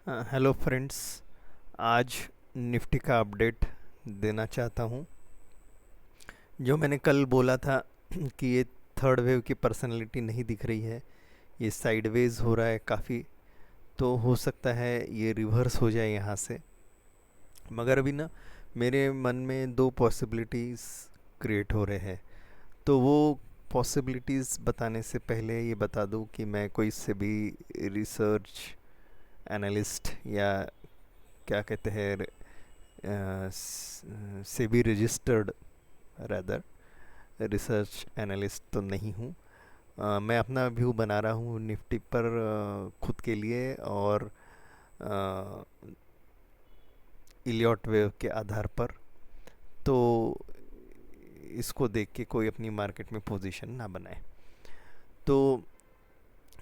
Hello friends. आज Nifty का update देना चाहता हूँ। जो मैंने कल बोला था कि ये थर्ड वेव की पर्सनालिटी नहीं दिख रही है, ये साइडवेज हो रहा है काफ़ी। तो हो सकता है ये रिवर्स हो जाए यहाँ से। मगर अभी ना मेरे मन में दो पॉसिबिलिटीज़ क्रिएट हो रहे हैं। तो वो पॉसिबिलिटीज़ बताने से पहले ये बता दूँ कि मैं कोई से भी रिसर्च एनालिस्ट या क्या कहते हैं, SEBI registered rather research analyst तो नहीं हूँ। मैं अपना व्यू बना रहा हूँ निफ्टी पर खुद के लिए, और इलियट वेव के आधार पर। तो इसको देख के कोई अपनी मार्केट में पोजीशन ना बनाए। तो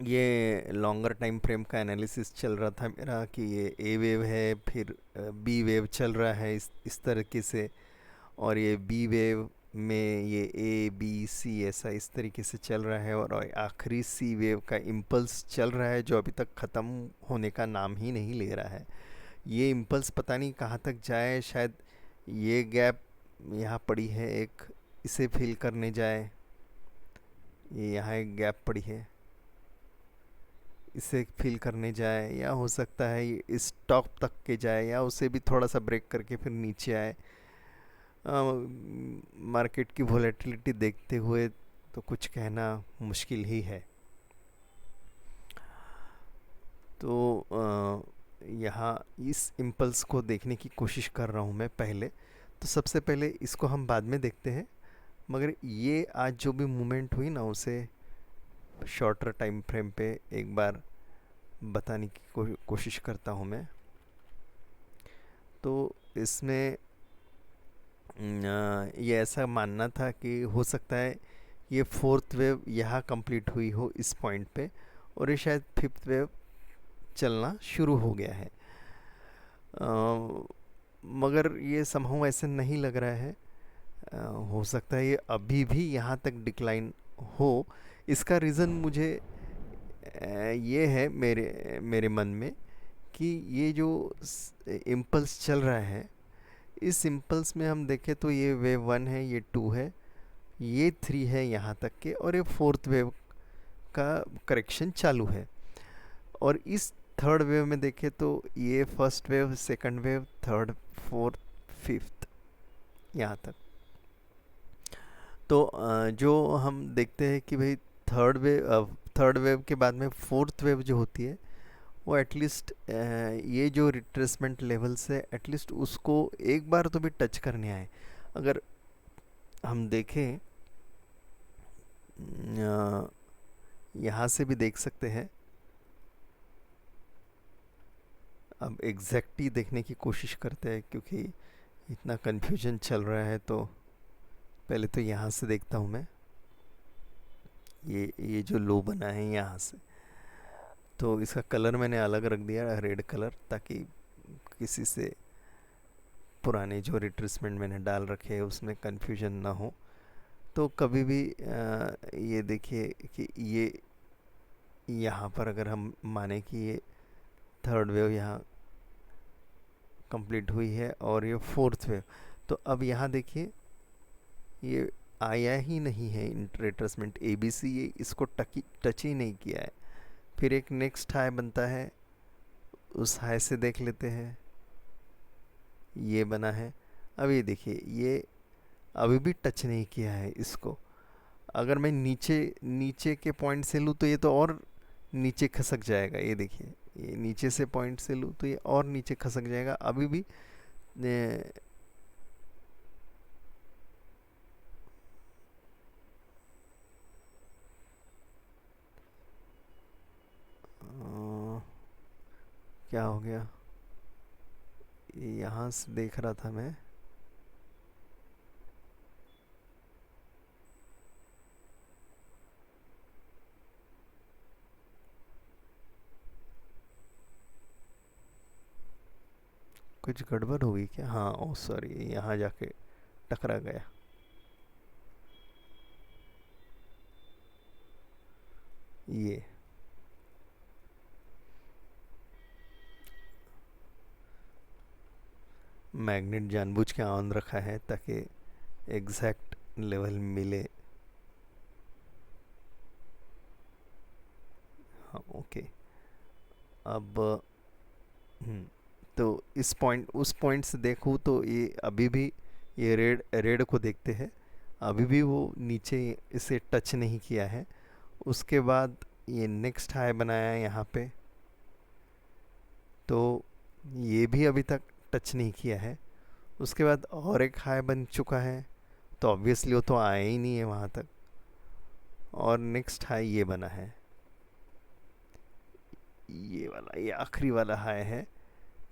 ये लॉन्गर टाइम फ्रेम का एनालिसिस चल रहा था मेरा कि ये ए वेव है, फिर बी वेव चल रहा है इस तरीके से। और ये बी वेव में ये ए बी सी ऐसा इस तरीके से चल रहा है, और आखिरी सी वेव का इम्पल्स चल रहा है जो अभी तक ख़त्म होने का नाम ही नहीं ले रहा है। ये इम्पल्स पता नहीं कहाँ तक जाए, शायद ये गैप यहाँ पड़ी है एक, इसे फिल करने जाए। ये यहाँ एक गैप पड़ी है, इसे फिल करने जाए, या हो सकता है ये इस टॉप तक के जाए, या उसे भी थोड़ा सा ब्रेक करके फिर नीचे आए। मार्केट की वॉलेटिलिटी देखते हुए तो कुछ कहना मुश्किल ही है। तो यहाँ इस इम्पल्स को देखने की कोशिश कर रहा हूँ मैं पहले। तो सबसे पहले इसको हम बाद में देखते हैं। मगर ये आज जो भी मूवमेंट हुई ना, उसे शॉर्टर टाइम फ्रेम पे एक बार बताने की कोशिश करता हूँ मैं। तो इसमें ये ऐसा मानना था कि हो सकता है ये फोर्थ वेव यहाँ कंप्लीट हुई हो इस पॉइंट पे, और ये शायद फिफ्थ वेव चलना शुरू हो गया है। मगर ये समहाउ ऐसे नहीं लग रहा है। हो सकता है ये अभी भी यहाँ तक डिक्लाइन हो। इसका रीज़न मुझे ये है मेरे मेरे मन में कि ये जो इम्पल्स चल रहा है, इस इम्पल्स में हम देखें तो ये वेव वन है, ये टू है, ये थ्री है यहाँ तक के, और ये फोर्थ वेव का करेक्शन चालू है। और इस थर्ड वेव में देखें तो ये first wave, second wave, third, fourth, fifth, यहाँ तक। तो जो हम देखते हैं कि भाई थर्ड वेव के बाद में फोर्थ वेव जो होती है, वो एटलीस्ट ये जो रिट्रेसमेंट लेवल्स है एटलीस्ट उसको एक बार तो भी टच करने आए। अगर हम देखें, यहाँ से भी देख सकते हैं। अब एग्जैक्ट ही देखने की कोशिश करते हैं क्योंकि इतना कन्फ्यूजन चल रहा है। तो पहले तो यहाँ से देखता हूँ मैं, ये जो लो बना है यहाँ से। तो इसका कलर मैंने अलग रख दिया, रेड कलर, ताकि किसी से पुराने जो रिट्रेसमेंट मैंने डाल रखे हैं उसमें कन्फ्यूजन ना हो। तो कभी भी ये देखिए कि ये यहाँ पर अगर हम माने कि ये थर्ड वेव यहाँ कंप्लीट हुई है और ये फोर्थ वेव, तो अब यहाँ देखिए ये आया ही नहीं है रिट्रेसमेंट ए बी सी, ये इसको टच ही नहीं किया है। फिर एक नेक्स्ट हाई बनता है, उस हाई से देख लेते हैं, ये बना है। अब ये देखिए ये अभी भी टच नहीं किया है इसको। अगर मैं नीचे नीचे के पॉइंट से लूँ तो ये तो और नीचे खसक जाएगा। ये देखिए, ये नीचे से पॉइंट से लूँ तो ये और नीचे खसक जाएगा। अभी भी ने, क्या हो गया, यहाँ से देख रहा था मैं। कुछ गड़बड़ हो गई क्या? हाँ, ओ सॉरी, यहाँ जाके टकरा गया। ये मैग्नेट जानबूझ के ऑन रखा है ताकि एग्जैक्ट लेवल मिले। हाँ ओके। अब तो इस पॉइंट उस पॉइंट से देखूँ तो ये अभी भी, ये रेड रेड को देखते हैं, अभी भी वो नीचे इसे टच नहीं किया है। उसके बाद ये नेक्स्ट हाई बनाया है यहाँ पे, तो ये भी अभी तक टच नहीं किया है। उसके बाद और एक हाई बन चुका है, तो ऑब्वियसली वो तो आया ही नहीं है वहाँ तक। और नेक्स्ट हाई ये बना है, ये वाला, ये आखिरी वाला हाई है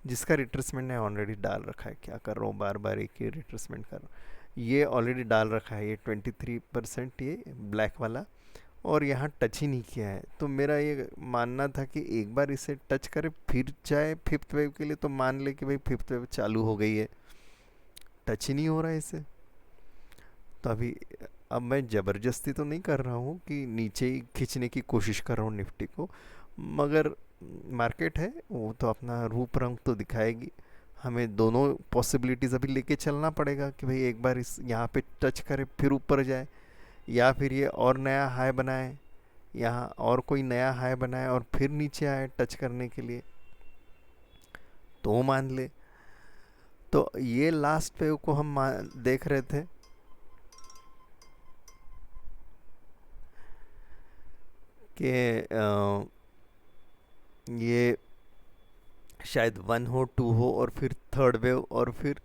जिसका रिट्रेसमेंट ने ऑलरेडी डाल रखा है। क्या कर रहा हूँ, बार बार एक ही रिट्रेसमेंट कर रहा हूँ। ये ऑलरेडी डाल रखा है, ये 23%, ये ब्लैक वाला, और यहाँ टच ही नहीं किया है। तो मेरा ये मानना था कि एक बार इसे टच करे फिर जाए फिफ्थ वेव के लिए, तो मान ले कि भाई फिफ्थ वेव चालू हो गई है। टच ही नहीं हो रहा है इसे। तो अभी अब मैं ज़बरदस्ती तो नहीं कर रहा हूँ कि नीचे ही खींचने की कोशिश कर रहा हूँ निफ्टी को, मगर मार्केट है वो तो अपना रूप रंग तो दिखाएगी। हमें दोनों पॉसिबिलिटीज़ अभी लेके चलना पड़ेगा कि भाई एक बार इस यहाँ पे टच करे फिर ऊपर जाए, या फिर ये और नया हाई बनाए, यहाँ और कोई नया हाई बनाए और फिर नीचे आए टच करने के लिए, तो मान ले। तो ये लास्ट वेव को हम देख रहे थे कि ये शायद 1 हो, 2 हो, और फिर थर्ड वेव, और फिर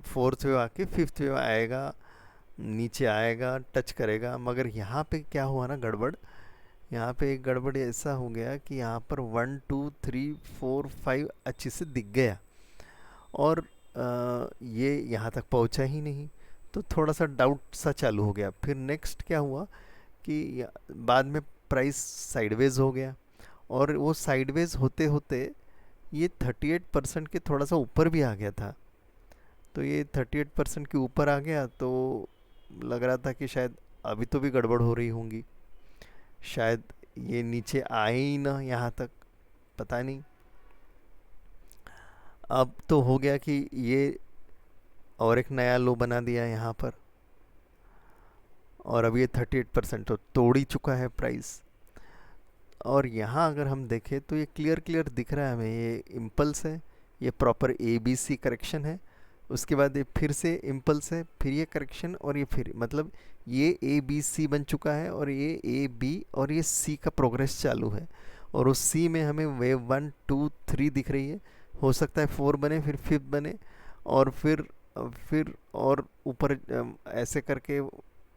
फोर्थ वेव आके फिफ्थ वेव आएगा, नीचे आएगा, टच करेगा। मगर यहाँ पे क्या हुआ ना गड़बड़, यहाँ पे एक गड़बड़ ऐसा हो गया कि यहाँ पर 1 2 3 4 5 अच्छे से दिख गया, और ये यहाँ तक पहुँचा ही नहीं। तो थोड़ा सा डाउट सा चालू हो गया। फिर नेक्स्ट क्या हुआ कि बाद में प्राइस साइडवेज हो गया, और वो साइडवेज होते होते ये 38% के थोड़ा सा ऊपर भी आ गया था। तो ये 38% के ऊपर आ गया, तो लग रहा था कि शायद अभी तो भी गड़बड़ हो रही होंगी, शायद ये नीचे आए ही ना यहाँ तक, पता नहीं। अब तो हो गया कि ये और एक नया लो बना दिया यहाँ पर, और अब ये 38% तो तोड़ ही चुका है प्राइस। और यहाँ अगर हम देखें तो ये क्लियर क्लियर दिख रहा है हमें, ये इम्पल्स है, ये proper A B C correction है। उसके बाद ये फिर से इम्पल्स है, फिर ये करेक्शन, और ये फिर मतलब ये ए बी सी बन चुका है, और ये ए बी और ये सी का प्रोग्रेस चालू है। और उस सी में हमें वेव 1 2 3 दिख रही है। हो सकता है 4 बने, फिर 5th बने, और फिर और ऊपर ऐसे करके।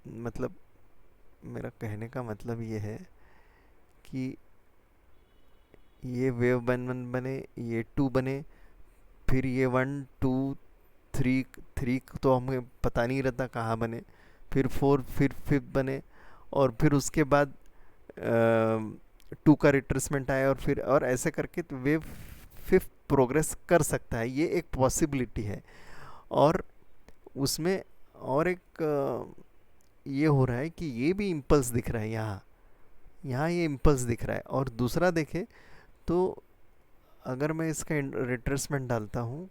मतलब मेरा कहने का मतलब ये है कि ये वेव 1 बने, ये 2 बने, फिर ये 1 2 3 3 तो हमें पता नहीं रहता कहाँ बने, फिर 4, फिर 5th बने, और फिर उसके बाद 2 का रिट्रेसमेंट आया, और फिर और ऐसे करके तो वेव 5th प्रोग्रेस कर सकता है, ये एक पॉसिबिलिटी है। और उसमें और एक ये हो रहा है कि ये भी इम्पल्स दिख रहा है यहाँ, यहाँ ये इम्पल्स दिख रहा है। और दूसरा देखें तो अगर मैं इसका रिट्रेसमेंट डालता हूँ,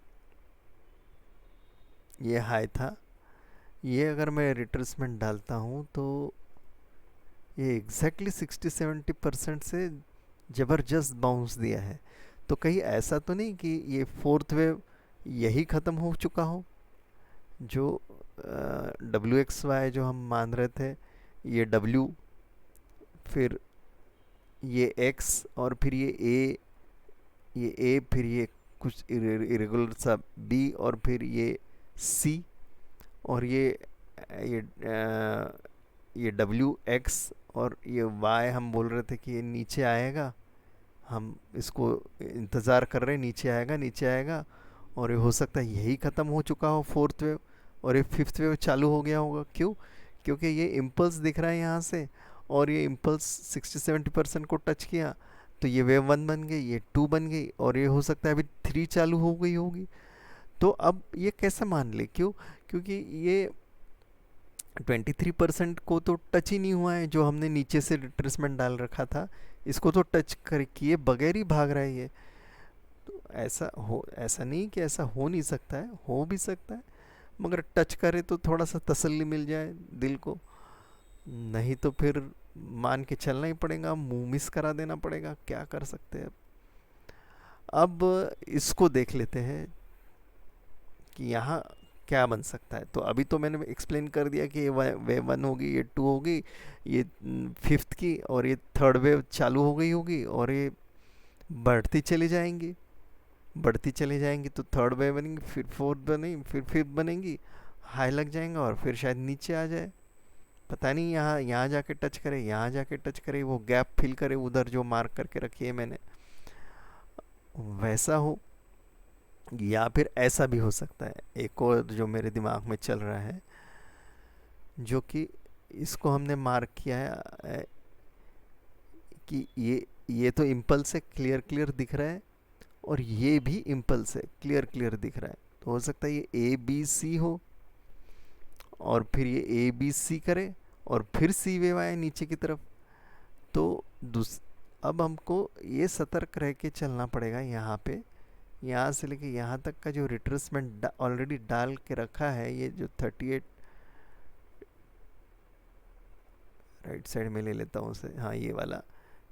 ये हाई था, ये अगर मैं रिट्रेसमेंट डालता हूँ तो ये एग्जैक्टली 60-70% से ज़बरदस्त बाउंस दिया है। तो कहीं ऐसा तो नहीं कि ये फोर्थ वेव यही ख़त्म हो चुका हो, जो WXY जो हम मान रहे थे, ये W, फिर ये X, और फिर ये A, फिर ये कुछ इरेगुलर सा B, और फिर ये C, और ये WX, और ये Y हम बोल रहे थे कि ये नीचे आएगा, हम इसको इंतज़ार कर रहे हैं, नीचे आएगा नीचे आएगा। और ये हो सकता है यही ख़त्म हो चुका हो फोर्थ वेव, और ये फिफ्थ वेव चालू हो गया होगा। क्यों? क्योंकि ये इम्पल्स दिख रहा है यहाँ से, और ये इम्पल्स 60-70% को टच किया, तो ये वेव 1 बन गई, ये 2 बन गई, और ये हो सकता है अभी 3 चालू हो गई होगी। तो अब ये कैसे मान ले? क्यों? क्योंकि ये 23% को तो टच ही नहीं हुआ है, जो हमने नीचे से रिट्रेसमेंट डाल रखा था, इसको तो टच कर किए बगैर ही भाग रहा है ये। तो ऐसा नहीं कि ऐसा हो नहीं सकता है, हो भी सकता है, मगर टच करे तो थोड़ा सा तसल्ली मिल जाए दिल को। नहीं तो फिर मान के चलना ही पड़ेगा, मुंह मिस करा देना पड़ेगा, क्या कर सकते हैं। अब इसको देख लेते हैं कि यहाँ क्या बन सकता है। तो अभी तो मैंने एक्सप्लेन कर दिया कि ये वेव वन होगी, ये टू होगी, ये फिफ्थ की, और ये थर्ड वेव चालू हो गई होगी, और ये बढ़ती चली जाएंगी, बढ़ती चली जाएंगी। तो थर्ड वेव बनेगी, फिर फोर्थ बनेगी, फिर फिफ्थ बनेगी, हाई लग जाएगा और फिर शायद नीचे आ जाए। पता नहीं यहाँ यहाँ जाके टच करे, यहाँ जाके टच करे, वो गैप फिल करे उधर जो मार्क करके रखी है मैंने, वैसा हो। या फिर ऐसा भी हो सकता है, एक और जो मेरे दिमाग में चल रहा है, जो कि इसको हमने मार्क किया है कि ये तो इम्पल्स है, क्लियर क्लियर दिख रहा है, और ये भी इम्पल्स है, क्लियर क्लियर दिख रहा है। तो हो सकता है ये ए बी सी हो, और फिर ये ए बी सी करे, और फिर सी वेव आए नीचे की तरफ। तो अब हमको ये सतर्क रह के चलना पड़ेगा यहाँ पे, यहाँ से लेके यहाँ तक का जो रिट्रेसमेंट ऑलरेडी डाल के रखा है, ये जो 38 राइट साइड में ले लेता हूँ उसे, हाँ ये वाला,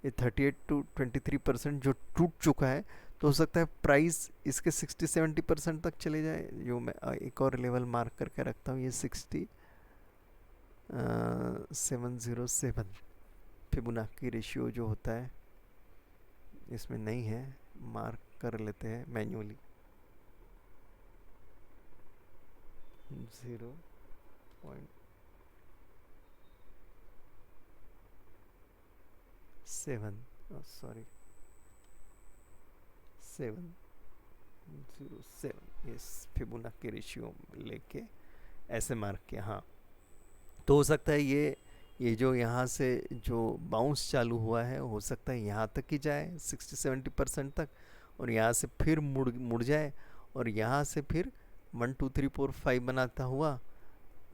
ये 38 टू 23% जो टूट चुका है। तो हो सकता है प्राइस इसके 60-70% तक चले जाए। जो मैं एक और लेवल मार्क करके रखता हूँ, ये 707 फिबोनाची रेशियो जो होता है, इसमें नहीं है, मार्क कर लेते हैं मैन्युअली। 0.7 सॉरी 707, ये फिबोनाची रेशियो लेके ऐसे मार्क किया। हाँ, तो हो सकता है ये जो यहाँ से जो बाउंस चालू हुआ है, हो सकता है यहाँ तक ही जाए 60-70% तक, और यहाँ से फिर मुड़ जाए, और यहाँ से फिर 1 2 3 4 5 बनाता हुआ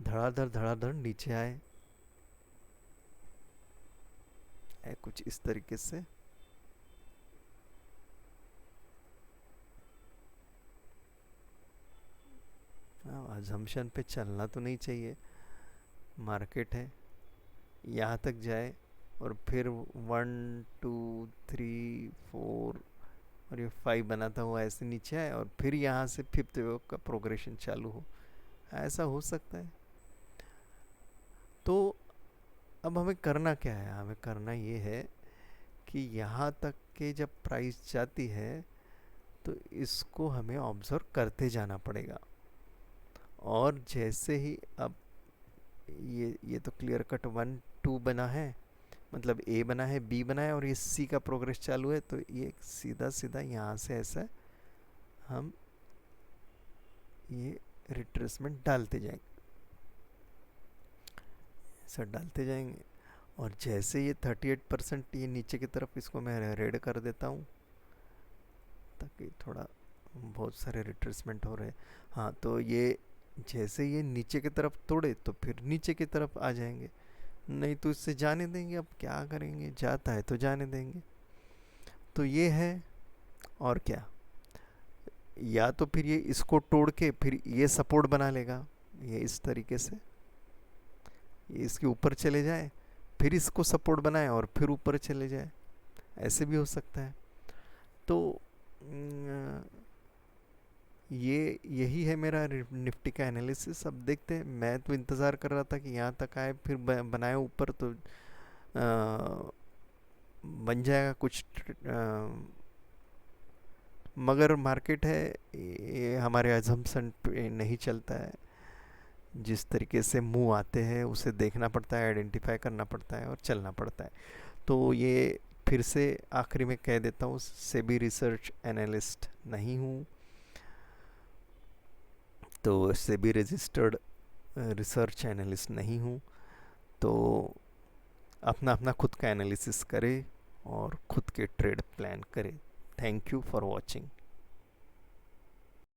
धड़ाधड़ नीचे आए, कुछ इस तरीके से। अजम्पशन पे चलना तो नहीं चाहिए, मार्केट है, यहाँ तक जाए और फिर 1 2 3 4 और ये 5 बनाता हुआ ऐसे नीचे आए, और फिर यहाँ से फिफ्थ वेव का प्रोग्रेशन चालू हो, ऐसा हो सकता है। तो अब हमें करना क्या है, हमें करना ये है कि यहाँ तक के जब प्राइस जाती है तो इसको हमें ऑब्जर्व करते जाना पड़ेगा। और जैसे ही अब ये तो क्लियर कट 1 2 बना है, मतलब ए बना है, बी बना है, और ये सी का प्रोग्रेस चालू है, तो ये सीधा सीधा यहाँ से ऐसा हम ये रिट्रेसमेंट डालते जाएंगे, ऐसा डालते जाएंगे। और जैसे ये 38% ये नीचे की तरफ, इसको मैं रेड कर देता हूँ ताकि थोड़ा, बहुत सारे रिट्रेसमेंट हो रहे हैं। हाँ, तो ये जैसे ये नीचे की तरफ तोड़े तो फिर नीचे की तरफ आ जाएंगे, नहीं तो इससे जाने देंगे। अब क्या करेंगे, जाता है तो जाने देंगे। तो ये है, और क्या, या तो फिर ये इसको तोड़ के फिर ये सपोर्ट बना लेगा, ये इस तरीके से ये इसके ऊपर चले जाए, फिर इसको सपोर्ट बनाए और फिर ऊपर चले जाए, ऐसे भी हो सकता है। तो ये यही है मेरा निफ्टी का एनालिसिस। अब देखते हैं, मैं तो इंतज़ार कर रहा था कि यहाँ तक आए फिर बनाए ऊपर, तो बन जाएगा कुछ, मगर मार्केट है ये हमारे अजम्पशन पे नहीं चलता है। जिस तरीके से मुंह आते हैं उसे देखना पड़ता है, आइडेंटिफाई करना पड़ता है और चलना पड़ता है। तो ये फिर से आखिरी में कह देता हूँ, सेबी रिसर्च एनालिस्ट नहीं हूँ, तो सेबी रजिस्टर्ड रिसर्च एनालिस्ट नहीं हूँ। तो अपना अपना खुद का एनालिसिस करे और खुद के ट्रेड प्लान करे। Thank you for watching.